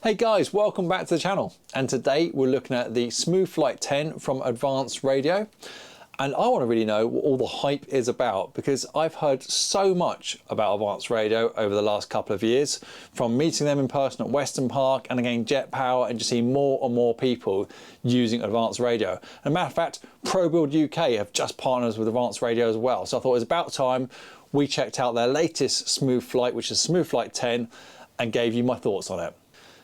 Hey guys, welcome back to the channel, and today we're looking at the Smooth Flight 10 from Advanced Radio. And I want to really know what all the hype is about, because I've heard so much about Advanced Radio over the last couple of years, from meeting them in person at Western Park and again Jet Power, and just seeing more and more people using Advanced Radio. And as a matter of fact, ProBuild UK have just partnered with Advanced Radio as well. So I thought it was about time we checked out their latest Smooth Flight, which is Smooth Flight 10, and gave you my thoughts on it.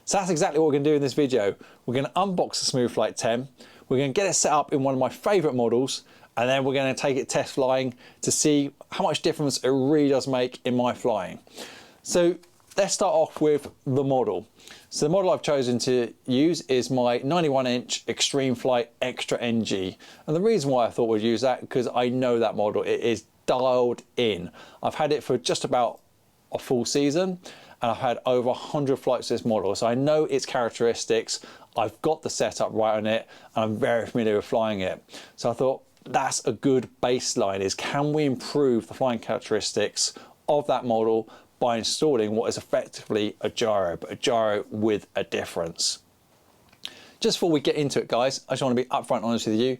So that's exactly what we're going to do in this video. We're going to unbox the Smooth Flight 10, we're going to get it set up in one of my favourite models, and then we're going to take it test flying to see how much difference it really does make in my flying. So let's start off with the model. So the model I've chosen to use is my 91-inch Extreme Flight Extra NG. And the reason why I thought we'd use that, because I know that model, it is dialed in. I've had it for just about a full season, and I've had over 100 flights with this model, so I know its characteristics, I've got the setup right on it, and I'm very familiar with flying it. So I thought that's a good baseline, is can we improve the flying characteristics of that model by installing what is effectively a gyro, but a gyro with a difference. Just before we get into it, guys, I just want to be upfront and honest with you.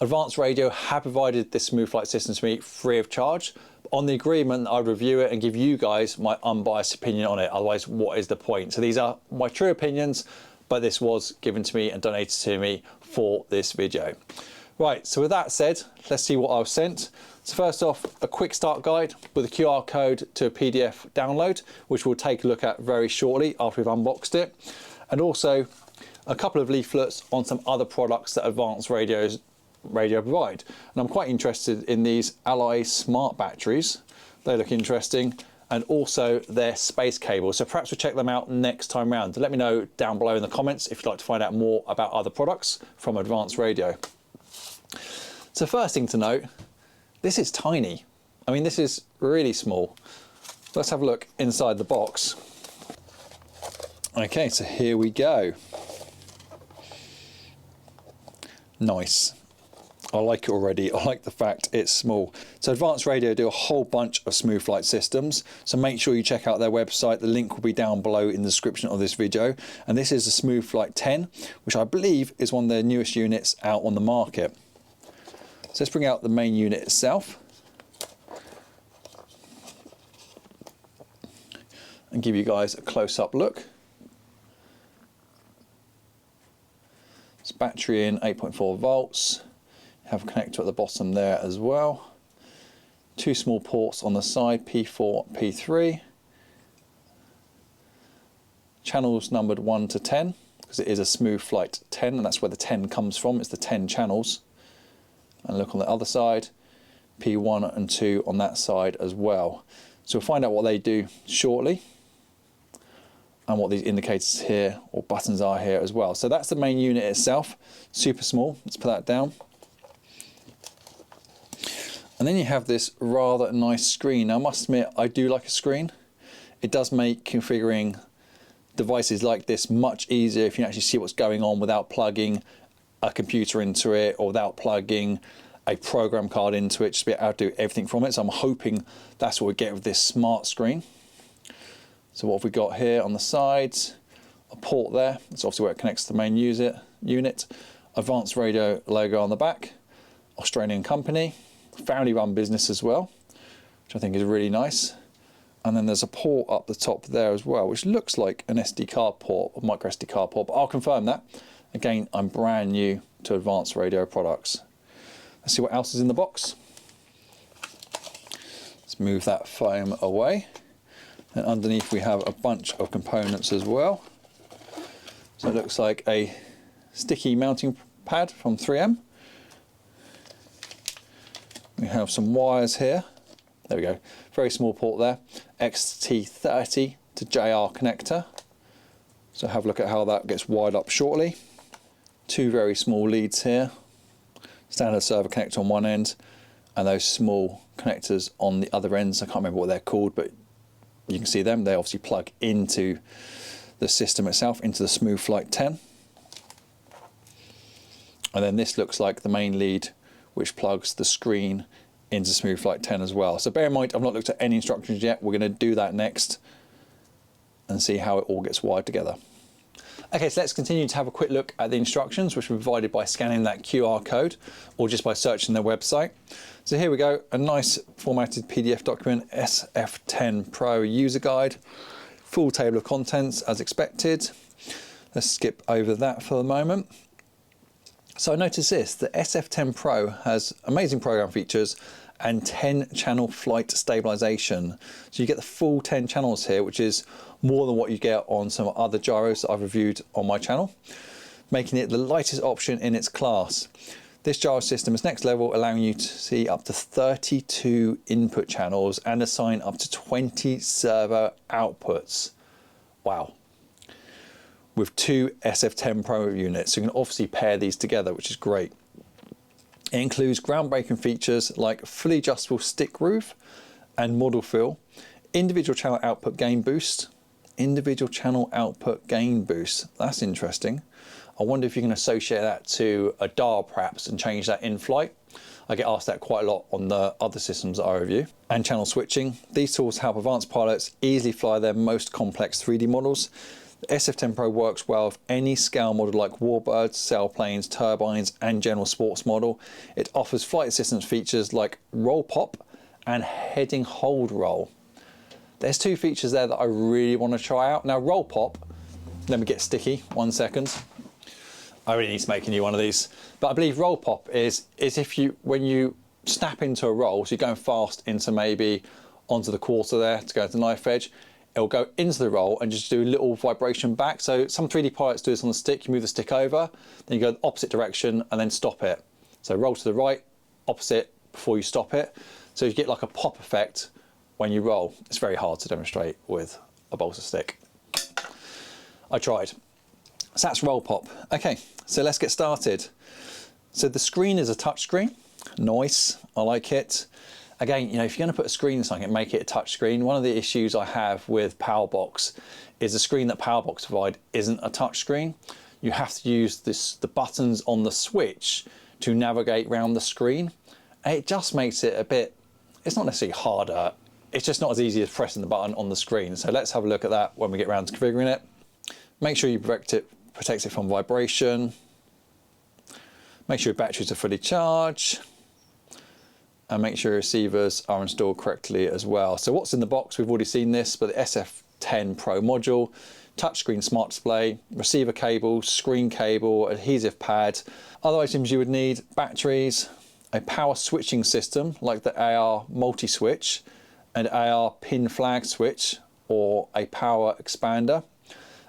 Advanced Radio have provided this Smooth Flight system to me free of charge, on the agreement that I'd review it and give you guys my unbiased opinion on it. Otherwise, what is the point? So these are my true opinions, but this was given to me and donated to me for this video. Right, so with that said, let's see what I was sent. So first off, a quick start guide with a QR code to a PDF download, which we'll take a look at very shortly after we've unboxed it. And also a couple of leaflets on some other products that Advanced Radio provide. And I'm quite interested in these Ally Smart batteries. They look interesting. And also their space cable. So perhaps we'll check them out next time round. Let me know down below in the comments if you'd like to find out more about other products from Advanced Radio. So first thing to note, this is tiny. I mean, this is really small. Let's have a look inside the box. Okay, so here we go. Nice. I like it already. I like the fact it's small. So Advanced Radio do a whole bunch of Smooth Flight systems, so make sure you check out their website. The link will be down below in the description of this video. And this is the Smooth Flight 10, which I believe is one of their newest units out on the market. So let's bring out the main unit itself and give you guys a close-up look. It's battery in 8.4 volts. Have a connector at the bottom there as well. Two small ports on the side, P4, P3. Channels numbered 1 to 10, because it is a Smooth Flight 10, and that's where the 10 comes from. It's the 10 channels. And look on the other side, P1 and 2 on that side as well. So we'll find out what they do shortly, and what these indicators here, or buttons, are here as well. So that's the main unit itself, super small. Let's put that down. And then you have this rather nice screen. Now I must admit, I do like a screen. It does make configuring devices like this much easier if you actually see what's going on without plugging a computer into it, or without plugging a program card into it, just be able to do everything from it. So I'm hoping that's what we get with this smart screen. So what have we got here on the sides? A port there. That's obviously where it connects to the main unit. Advanced Radio logo on the back. Australian company. Family run business as well, which I think is really nice. And then there's a port up the top there as well, which looks like an SD card port, or micro SD card port, but I'll confirm that. Again, I'm brand new to Advanced Radio products. Let's see what else is in the box. Let's move that foam away. And underneath we have a bunch of components as well. So it looks like a sticky mounting pad from 3M. We have some wires here. There we go. Very small port there. XT30 to JR connector. So have a look at how that gets wired up shortly. Two very small leads here. Standard server connector on one end, and those small connectors on the other ends. I can't remember what they're called, but you can see them. They obviously plug into the system itself, into the Smooth Flight 10. And then this looks like the main lead, which plugs the screen into Smooth Flight 10 as well. So bear in mind, I've not looked at any instructions yet. We're going to do that next and see how it all gets wired together. Okay, so let's continue to have a quick look at the instructions, which were provided by scanning that QR code or just by searching their website. So here we go, a nice formatted PDF document, SF10 Pro user guide, full table of contents as expected. Let's skip over that for the moment. So I noticed this, the SF10 Pro has amazing program features and 10 channel flight stabilization. So you get the full 10 channels here, which is more than what you get on some other gyros that I've reviewed on my channel, making it the lightest option in its class. This gyro system is next level, allowing you to see up to 32 input channels and assign up to 20 servo outputs. Wow. With two SF10 Pro units, so you can obviously pair these together, which is great. It includes groundbreaking features like fully adjustable stick groove and model fill, individual channel output gain boost, that's interesting. I wonder if you can associate that to a dial perhaps and change that in flight. I get asked that quite a lot on the other systems that I review. And channel switching. These tools help advanced pilots easily fly their most complex 3D models. The SF10 Pro works well with any scale model like warbirds, sailplanes, turbines, and general sports model. It offers flight assistance features like roll pop and heading hold roll. There's two features there that I really want to try out. Now roll pop, let me get sticky, 1 second. I really need to make a new one of these. But I believe roll pop is if when you snap into a roll, so you're going fast into maybe onto the quarter there to go to the knife edge, it'll go into the roll and just do a little vibration back. So some 3D pilots do this on the stick. You move the stick over, then you go the opposite direction and then stop it. So roll to the right, opposite before you stop it. So you get like a pop effect when you roll. It's very hard to demonstrate with a bolster stick. I tried. So that's roll pop. Okay, so let's get started. So the screen is a touch screen. Nice, I like it. Again, if you're going to put a screen in something, make it a touch screen. One of the issues I have with PowerBox is the screen that PowerBox provide isn't a touch screen. You have to use the buttons on the switch to navigate around the screen. And it just makes it a bit, it's not necessarily harder, it's just not as easy as pressing the button on the screen. So let's have a look at that when we get around to configuring it. Make sure you protect it from vibration. Make sure your batteries are fully charged. And make sure your receivers are installed correctly as well. So what's in the box, we've already seen this, but the SF10 Pro module, touchscreen smart display, receiver cable, screen cable, adhesive pad. Other items you would need: batteries, a power switching system like the AR multi-switch, an AR pin flag switch, or a power expander.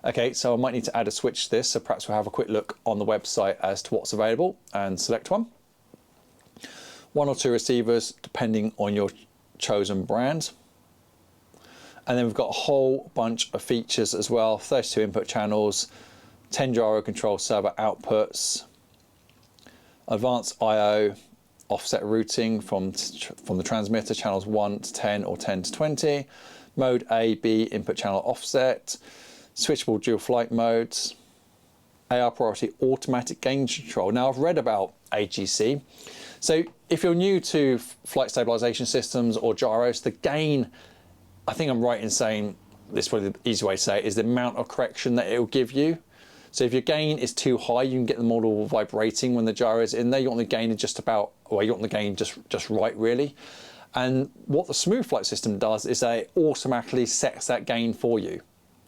Okay, so I might need to add a switch to this, so perhaps we'll have a quick look on the website as to what's available and select one. 1 or 2 receivers depending on your chosen brand. And then we've got a whole bunch of features as well: 32 input channels, 10 gyro control servo outputs, advanced I/O offset routing from the transmitter, channels 1 to 10 or 10 to 20, mode A, B input channel offset, switchable dual flight modes, AR priority automatic gain control. Now I've read about AGC. So if you're new to flight stabilization systems or gyros, the gain, I think I'm right in saying, this is probably the easy way to say it, is the amount of correction that it will give you. So if your gain is too high, you can get the model vibrating when the gyro is in there. You want the gain just about, well, you want the gain just right really. And what the smooth flight system does is that it automatically sets that gain for you.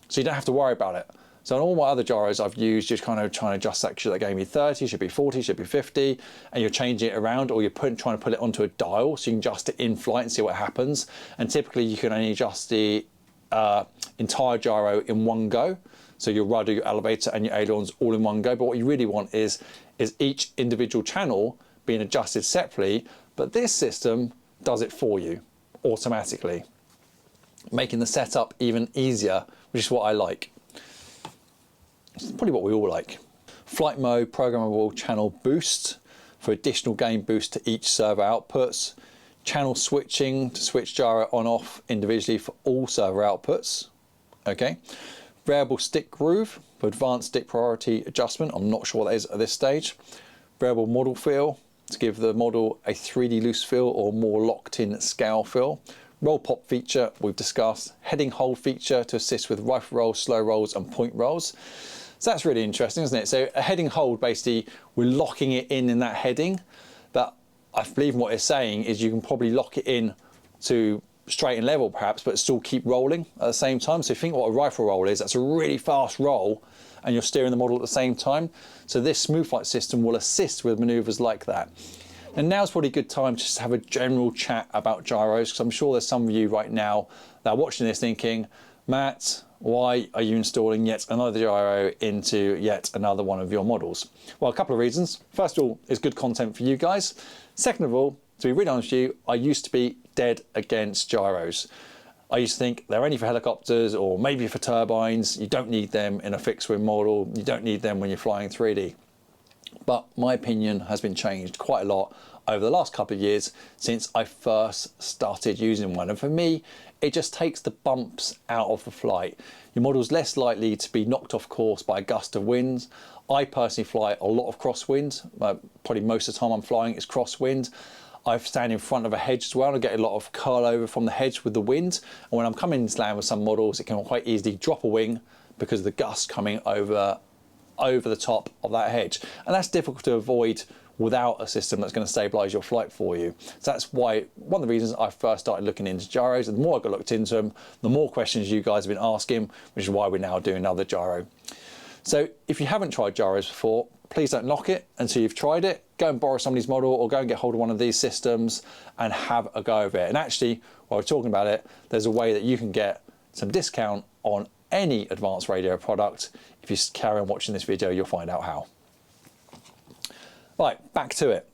So you don't have to worry about it. So on all my other gyros I've used, you're kind of trying to adjust that, that gave me 30, should be 40, should be 50, and you're changing it around, or you're trying to put it onto a dial so you can adjust it in flight and see what happens. And typically you can only adjust the entire gyro in one go. So your rudder, your elevator, and your ailerons all in one go. But what you really want is each individual channel being adjusted separately, but this system does it for you automatically, making the setup even easier, which is what I like. It's probably what we all like. Flight mode, programmable channel boost for additional gain boost to each servo outputs. Channel switching to switch gyro on off individually for all servo outputs. Okay. Variable stick groove for advanced stick priority adjustment. I'm not sure what that is at this stage. Variable model feel to give the model a 3D loose feel or more locked in scale feel. Roll pop feature we've discussed. Heading hold feature to assist with rifle rolls, slow rolls and point rolls. So that's really interesting, isn't it? So a heading hold, basically, we're locking it in that heading. But I believe what it's saying is you can probably lock it in to straight and level perhaps, but still keep rolling at the same time. So if you think what a rifle roll is, that's a really fast roll and you're steering the model at the same time. So this smooth flight system will assist with maneuvers like that. And now's probably a good time just to have a general chat about gyros, because I'm sure there's some of you right now that are watching this thinking, Matt, why are you installing yet another gyro into yet another one of your models? Well, a couple of reasons. First of all, it's good content for you guys. Second of all, to be really honest with you, I used to be dead against gyros. I used to think they're only for helicopters or maybe for turbines. You don't need them in a fixed wing model. You don't need them when you're flying 3D. But my opinion has been changed quite a lot over the last couple of years since I first started using one. And for me, it just takes the bumps out of the flight. Your model's less likely to be knocked off course by a gust of winds. I personally fly a lot of crosswind. Probably most of the time I'm flying is crosswind. I stand in front of a hedge as well and get a lot of curl over from the hedge with the wind. And when I'm coming into land with some models, it can quite easily drop a wing because of the gust coming over the top of that hedge. And that's difficult to avoid without a system that's going to stabilize your flight for you. So that's why one of the reasons I first started looking into gyros, and the more I got looked into them, the more questions you guys have been asking, which is why we're now doing another gyro. So if you haven't tried gyros before, please don't knock it until you've tried it. Go and borrow somebody's model or go and get hold of one of these systems and have a go of it. And actually, while we're talking about it, there's a way that you can get some discount on any advanced radio product. If you carry on watching this video, you'll find out how. Right, back to it.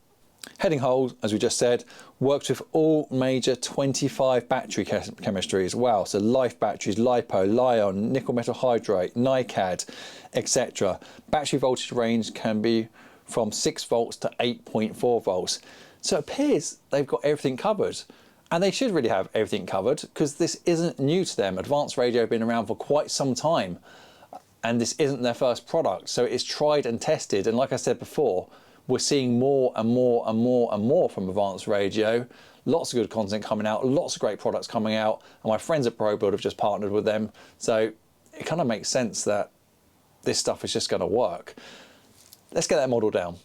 Heading hold, as we just said, works with all major 25 battery chemistries. Wow, so life batteries, LiPo, Li-ion, nickel metal hydride, NiCad, etc. Battery voltage range can be from 6 volts to 8.4 volts. So it appears they've got everything covered. And they should really have everything covered because this isn't new to them. Advanced radio have been around for quite some time and this isn't their first product. So it's tried and tested. And like I said before, we're seeing more and more and more and more from advanced radio. Lots of good content coming out, lots of great products coming out. And my friends at ProBuild have just partnered with them. So it kind of makes sense that this stuff is just going to work. Let's get that model down.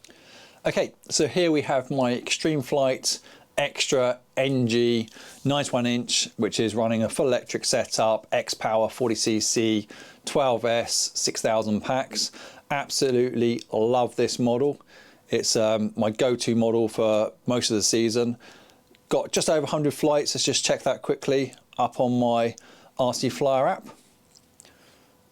Okay, so here we have my Extreme Flight Extra NG 91 inch, which is running a full electric setup, X Power 40cc, 12S, 6,000 packs. Absolutely love this model. It's my go-to model for most of the season. Got just over 100 flights. Let's just check that quickly up on my RC Flyer app.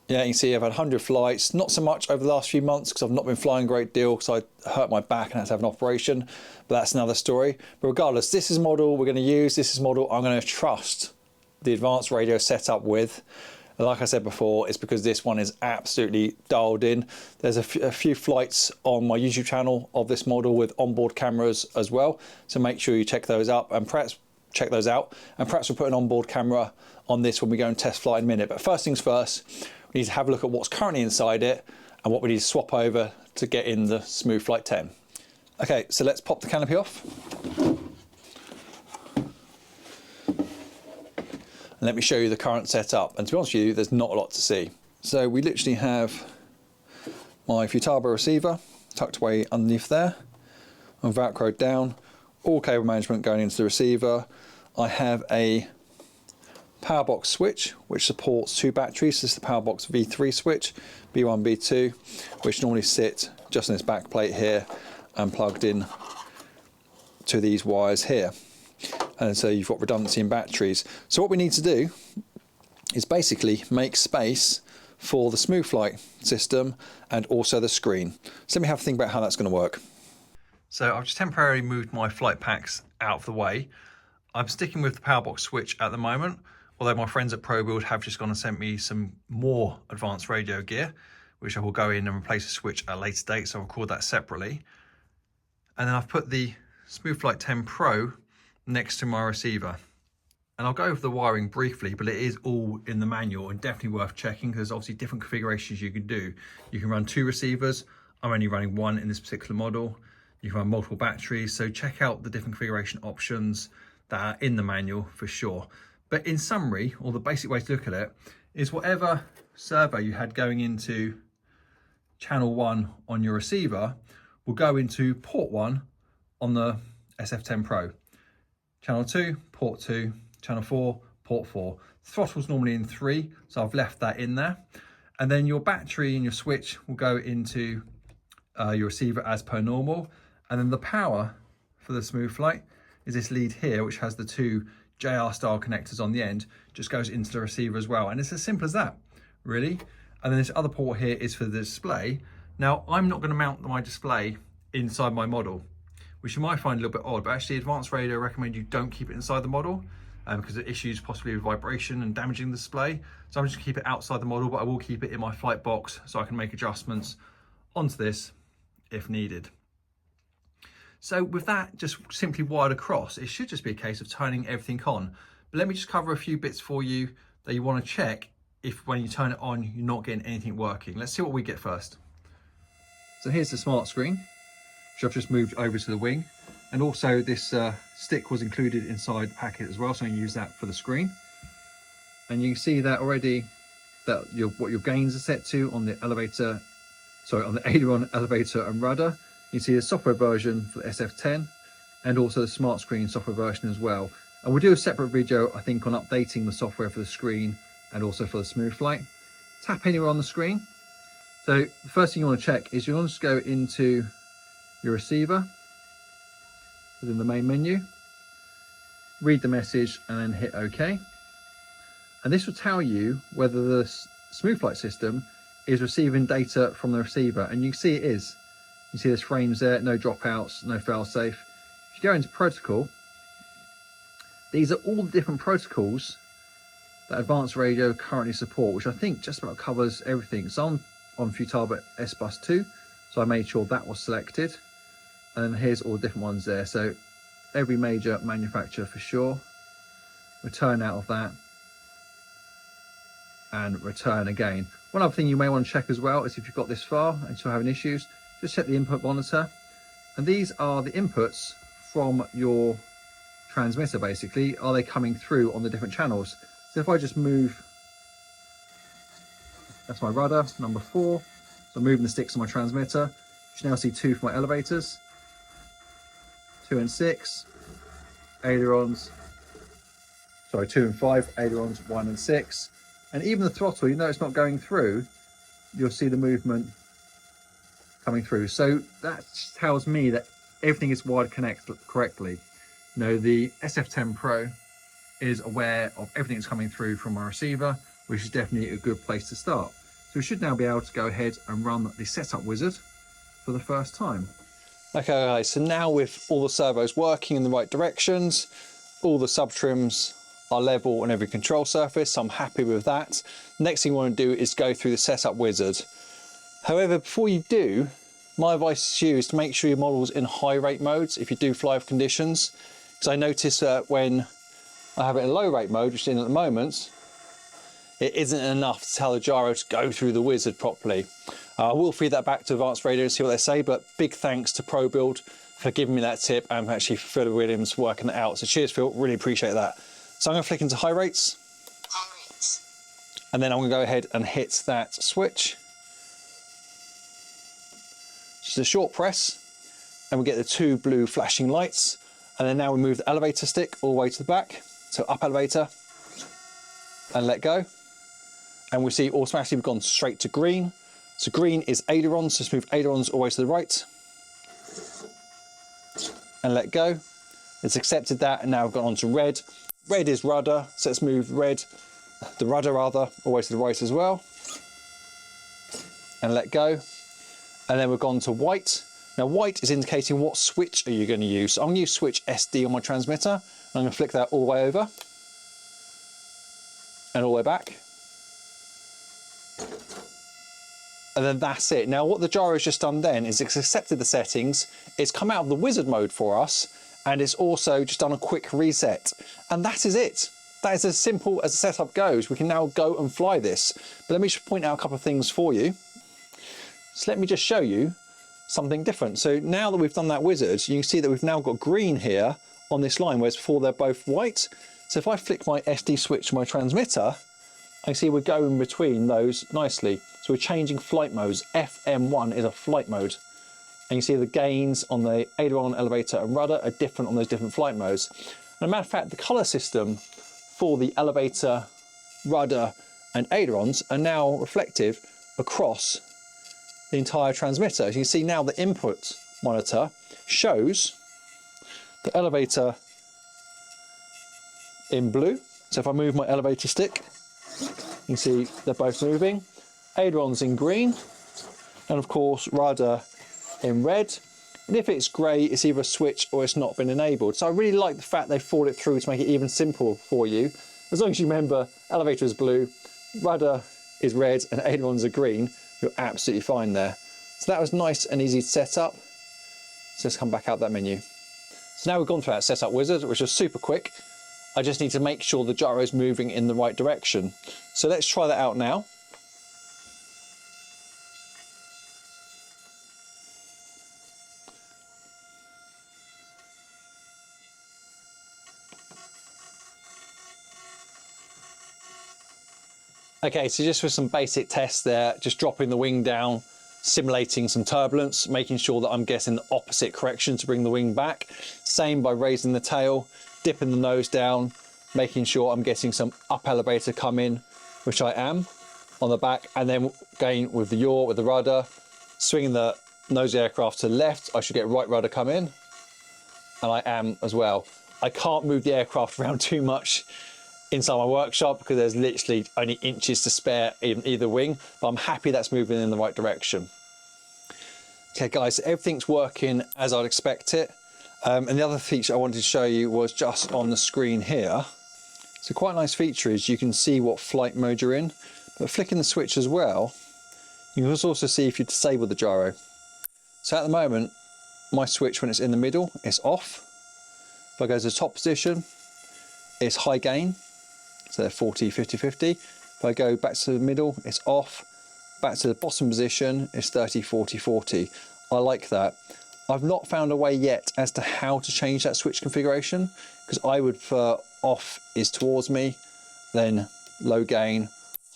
Yeah, you can see I've had 100 flights, not so much over the last few months because I've not been flying a great deal because I hurt my back and had to have an operation, but that's another story. But regardless, this is a model we're going to use, this is a model I'm going to trust the advanced radio setup with. And like I said before, it's because this one is absolutely dialed in. There's a few flights on my YouTube channel of this model with onboard cameras as well, so make sure you check those up and perhaps check those out. And perhaps we'll put an onboard camera on this when we go and test flight in a minute. But first things first, we need to have a look at what's currently inside it and what we need to swap over to get in the Smooth Flight 10. Okay, so let's pop the canopy off. And let me show you the current setup. And to be honest with you, there's not a lot to see. So we literally have my Futaba receiver tucked away underneath there. I'm Velcroed down, all cable management going into the receiver. I have a power box switch which supports 2 batteries. This is the power box V3 switch, B1, B2, which normally sit just on this back plate here and plugged in to these wires here. And so you've got redundancy in batteries. So what we need to do is basically make space for the Smooth Flight system and also the screen. So let me have a think about how that's going to work. So I've just temporarily moved my flight packs out of the way. I'm sticking with the power box switch at the moment, although my friends at ProBuild have just gone and sent me some more advanced radio gear, which I will go in and replace the switch at a later date, so I'll record that separately. And then I've put the Smooth Flight 10 Pro next to my receiver. And I'll go over the wiring briefly, but it is all in the manual and definitely worth checking because there's obviously different configurations you can do. You can run 2 receivers. I'm only running 1 in this particular model. You can run multiple batteries, so check out the different configuration options that are in the manual for sure. But in summary, or the basic way to look at it, is whatever servo you had going into channel 1 on your receiver will go into port 1 on the SF10 Pro. Channel 2, port 2, channel 4, port 4. Throttle's normally in 3, so I've left that in there. And then your battery and your switch will go into your receiver as per normal. And then the power for the Smooth Flight is this lead here, which has the 2 JR style connectors on the end, just goes into the receiver as well. And it's as simple as that, really. And then this other port here is for the display. Now, I'm not going to mount my display inside my model, which you might find a little bit odd, but actually Advanced Radio recommend you don't keep it inside the model because it issues possibly with vibration and damaging the display. So I'm just going to keep it outside the model, but I will keep it in my flight box so I can make adjustments onto this if needed. So with that just simply wired across, it should just be a case of turning everything on. But let me just cover a few bits for you that you want to check if when you turn it on, you're not getting anything working. Let's see what we get first. So here's the smart screen, which I've just moved over to the wing. And also this stick was included inside the packet as well, so you can use that for the screen. And you can see that already that what your gains are set to on the elevator, sorry, on the aileron, elevator and rudder. You can see the software version for the SF10 and also the smart screen software version as well. And we'll do a separate video, I think, on updating the software for the screen and also for the Smooth Flight. Tap anywhere on the screen. So the first thing you want to check is you want to just go into your receiver within the main menu, read the message and then hit OK. And this will tell you whether the Smooth Flight system is receiving data from the receiver, and you can see it is. You see there's frames there, no dropouts, no failsafe. If you go into protocol, these are all the different protocols that Advanced Radio currently support, which I think just about covers everything. So I'm on Futaba S Bus 2, so I made sure that was selected. And then here's all the different ones there. So every major manufacturer for sure. Return out of that and return again. One other thing you may want to check as well is if you've got this far and still having issues, just set the input monitor. And these are the inputs from your transmitter basically. Are they coming through on the different channels? So if I just move, that's my rudder, number 4. So I'm moving the sticks on my transmitter. You should now see 2 for my elevators, 2 and 6, ailerons, sorry, 2 and 5, ailerons, 1 and 6. And even the throttle, even though it's not going through, you'll see the movement coming through. So that tells me that everything is wired correctly. You know, the SF10 Pro is aware of everything that's coming through from my receiver, which is definitely a good place to start. So we should now be able to go ahead and run the setup wizard for the first time. Okay guys, so now with all the servos working in the right directions, all the sub trims are level on every control surface, so I'm happy with that. Next thing you want to do is go through the setup wizard. However, before you do, my advice to you is to make sure your model's in high rate modes if you do fly with conditions, because I notice that when I have it in low rate mode, which is in at the moment, it isn't enough to tell the gyro to go through the wizard properly. I will feed that back to Advanced Radio and see what they say, but big thanks to ProBuild for giving me that tip and actually for Phil Williams working it out. So cheers, Phil, really appreciate that. So I'm going to flick into high rates. And then I'm going to go ahead and hit that switch. Just a short press and we get the 2 blue flashing lights. And then now we move the elevator stick all the way to the back. So up elevator and let go. And we see automatically we've gone straight to green. So green is ailerons, so let's move ailerons all the way to the right. And let go. It's accepted that, and now we've gone on to red. Red is rudder, so let's move the rudder rather, all the way to the right as well. And let go. And then we've gone to white. Now white is indicating what switch are you going to use. So I'm going to use switch SD on my transmitter. I'm going to flick that all the way over. And all the way back. And then that's it. Now what the gyro's just done then is it's accepted the settings, it's come out of the wizard mode for us, and it's also just done a quick reset. And that is it. That is as simple as the setup goes. We can now go and fly this. But let me just point out a couple of things for you. So let me just show you something different. So now that we've done that wizard, you can see that we've now got green here on this line, whereas before they're both white. So if I flick my SD switch to my transmitter, I can see we're going between those nicely. So we're changing flight modes. FM1 is a flight mode. And you see the gains on the aileron, elevator and rudder are different on those different flight modes. And as a matter of fact, the colour system for the elevator, rudder and ailerons are now reflective across the entire transmitter. As you can see now, the input monitor shows the elevator in blue. So if I move my elevator stick, you can see they're both moving. Ailerons in green, and of course rudder in red. And if it's grey, it's either a switch or it's not been enabled. So I really like the fact they thought it through to make it even simple for you. As long as you remember, elevator is blue, rudder is red, and ailerons are green, you're absolutely fine there. So that was nice and easy to set up. So let's come back out that menu. So now we've gone through that setup wizard, which was super quick. I just need to make sure the gyro is moving in the right direction. So let's try that out now. Okay, so just for some basic tests there, just dropping the wing down, simulating some turbulence, making sure that I'm getting the opposite correction to bring the wing back. Same by raising the tail, dipping the nose down, making sure I'm getting some up elevator come in, which I am on the back, and then again with the yaw, with the rudder, swinging the nose of the aircraft to the left, I should get right rudder come in, and I am as well. I can't move the aircraft around too much inside my workshop because there's literally only inches to spare in either wing, but I'm happy that's moving in the right direction. Okay guys, so everything's working as I'd expect it. And the other feature I wanted to show you was just on the screen here. So quite a nice feature is you can see what flight mode you're in, but flicking the switch as well, you can also see if you disable the gyro. So at the moment, my switch when it's in the middle, is off. If I go to the top position, it's high gain. So they're 40, 50, 50. If I go back to the middle, it's off. Back to the bottom position, it's 30, 40, 40. I like that. I've not found a way yet as to how to change that switch configuration, because I would prefer off is towards me, then low gain,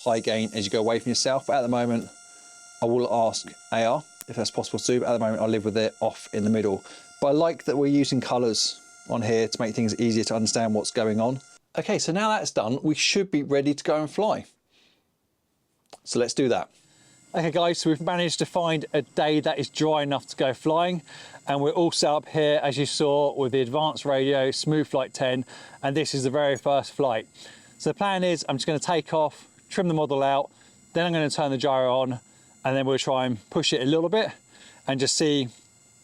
high gain as you go away from yourself. But at the moment, I will ask AR if that's possible to do, but at the moment I'll live with it off in the middle. But I like that we're using colours on here to make things easier to understand what's going on. Okay, so now that's done, we should be ready to go and fly. So let's do that. Okay guys, so we've managed to find a day that is dry enough to go flying, and we're all set up here as you saw with the advanced radio Smooth Flight 10, and this is the very first flight. So the plan is I'm just going to take off, trim the model out, then I'm going to turn the gyro on, and then we'll try and push it a little bit and just see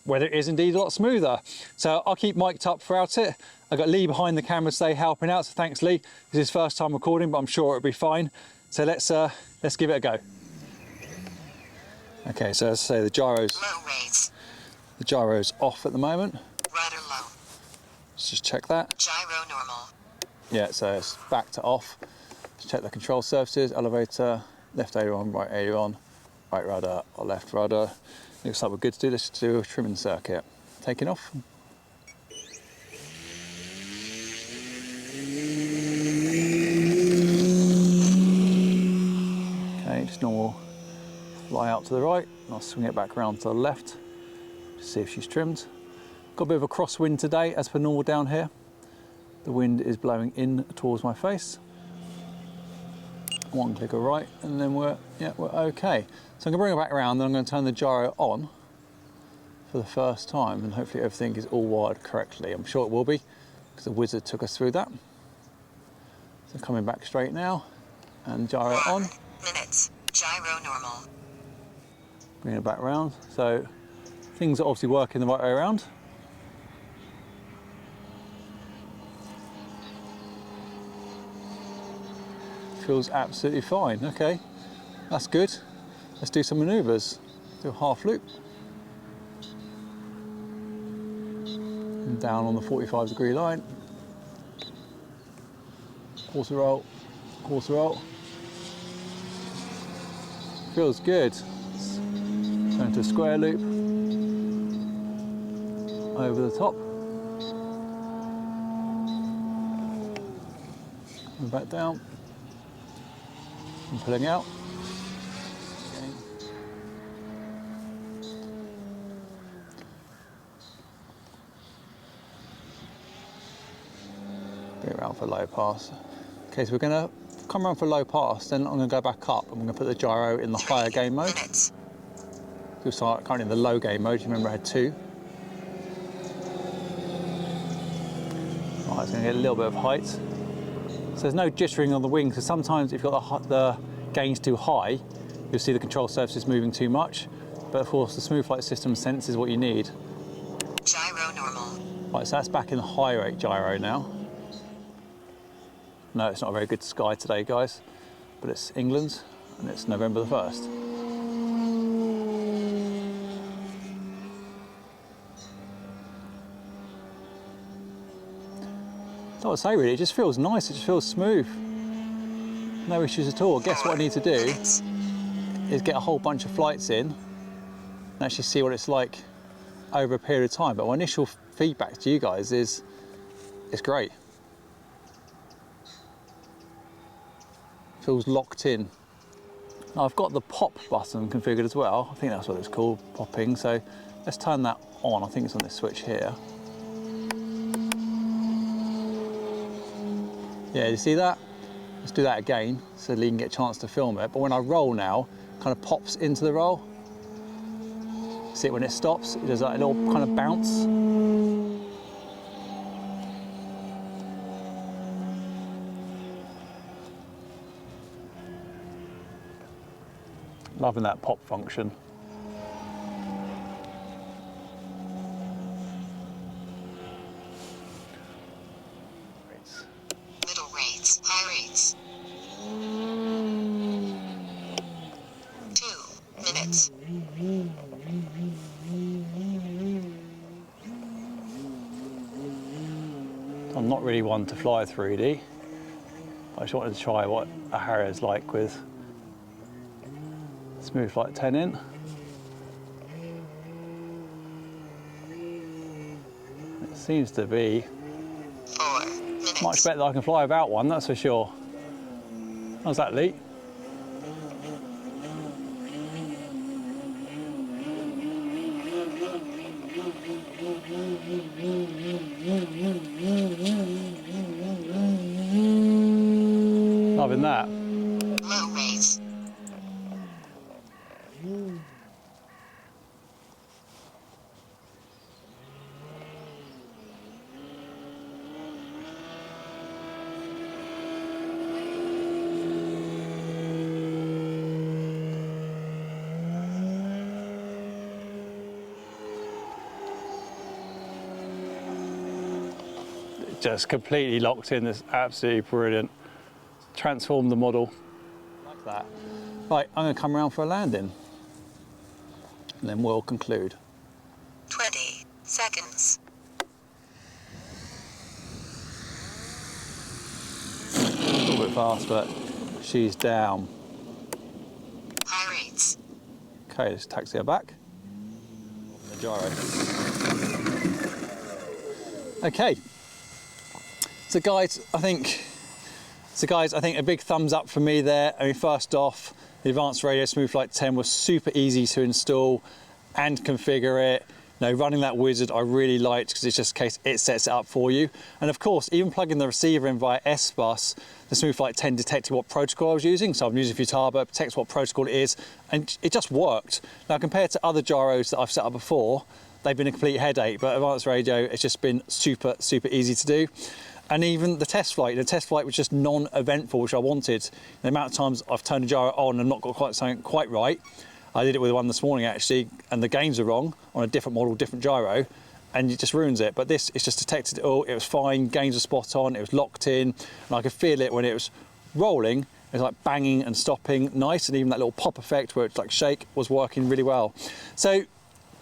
whether it is indeed a lot smoother. So I'll keep mic'd up throughout it. I've got Lee behind the camera today helping out, so thanks Lee. This is his first time recording, but I'm sure it'll be fine. So let's give it a go. Okay, so as I say, the gyro's off at the moment. Rudder low. Let's just check that. Gyro normal. Yeah, so it's back to off. Let's check the control surfaces, elevator, left aileron, right rudder or left rudder. Looks like we're good to do this, to do a trimming circuit. Taking off. Okay, just normal fly out to the right, and I'll swing it back around to the left to see if she's trimmed. Got a bit of a crosswind today as per normal down here. The wind is blowing in towards my face. One click of right, and then we're okay. So I'm gonna bring it back around, then I'm gonna turn the gyro on for the first time, and hopefully everything is all wired correctly. I'm sure it will be, because the wizard took us through that. So coming back straight now, and gyro on. 1 minute, gyro normal. Bring it back around. So things are obviously working the right way around. Feels absolutely fine. Okay, that's good. Let's do some maneuvers. Do a half loop. And down on the 45-degree line. Quarter roll, quarter roll. Feels good. Turn to a square loop. Over the top. And back down. I'm pulling out. Bring it around for low pass. Okay, so we're going to come around for low pass, then I'm going to go back up and I'm going to put the gyro in the higher gain mode. We'll start currently in the low gain mode. You remember I had 2. Right, it's going to get a little bit of height. So there's no jittering on the wing, so sometimes if you've got the gains too high, you'll see the control surfaces moving too much. But of course, the smooth flight system senses what you need. Gyro normal. Right, so that's back in the high rate gyro now. No, it's not a very good sky today, guys, but it's England and it's November the 1st. That's what I say, really. It just feels nice, it just feels smooth. No issues at all. Guess what I need to do is get a whole bunch of flights in and actually see what it's like over a period of time. But my initial feedback to you guys is it's great. Feels locked in. Now I've got the pop button configured as well. I think that's what it's called, popping. So let's turn that on. I think it's on this switch here. Yeah, you see that? Let's do that again so Lee can get a chance to film it. But when I roll now, it kind of pops into the roll. See it when it stops? It does that little kind of bounce. Loving that pop function. Middle rates, high rates. 2 minutes. I'm not really one to fly 3D. I just wanted to try what a Harrier's like with Smooth Flight 10 in. It seems to be 4 minutes. much better than I can fly without one, that's for sure. How's that, Lee? Loving that. Low rates. Just completely locked in. This absolutely brilliant. Transformed the model. Like that. Right, I'm going to come around for a landing, and then we'll conclude. 20 seconds. A little bit fast, but she's down. High rates. Okay, let's taxi her back. The gyro. Okay. So guys, I think a big thumbs up for me there. I mean, first off, the Advanced Radio Smooth Flight 10 was super easy to install and configure it. You know, running that wizard I really liked because it's just in case it sets it up for you. And of course, even plugging the receiver in via S-Bus, the Smooth Flight 10 detected what protocol I was using. So I'm using Futaba, it detects what protocol it is, and it just worked. Now, compared to other gyros that I've set up before, they've been a complete headache, but Advanced Radio, it's just been super, super easy to do. And even the test flight was just non-eventful, which I wanted. The amount of times I've turned a gyro on and not got something quite right. I did it with one this morning actually, and the gains are wrong on a different model, different gyro, and it just ruins it. But this, it's just detected it all, it was fine, gains are spot on, it was locked in, and I could feel it when it was rolling. It was like banging and stopping, nice, and even that little pop effect where it's like shake was working really well. So,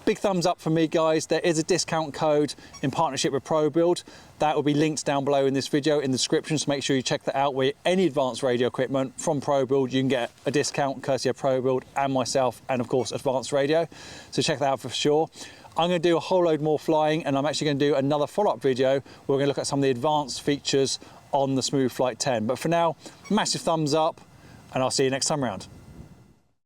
big thumbs up from me, guys. There is a discount code in partnership with ProBuild. That will be linked down below in this video in the description, so make sure you check that out. With any advanced radio equipment from ProBuild, you can get a discount courtesy of ProBuild and myself, and of course Advanced Radio. So check that out for sure. I'm going to do a whole load more flying, and I'm actually going to do another follow-up video where we're going to look at some of the advanced features on the Smooth Flight 10. But for now, massive thumbs up. and I'll see you next time round.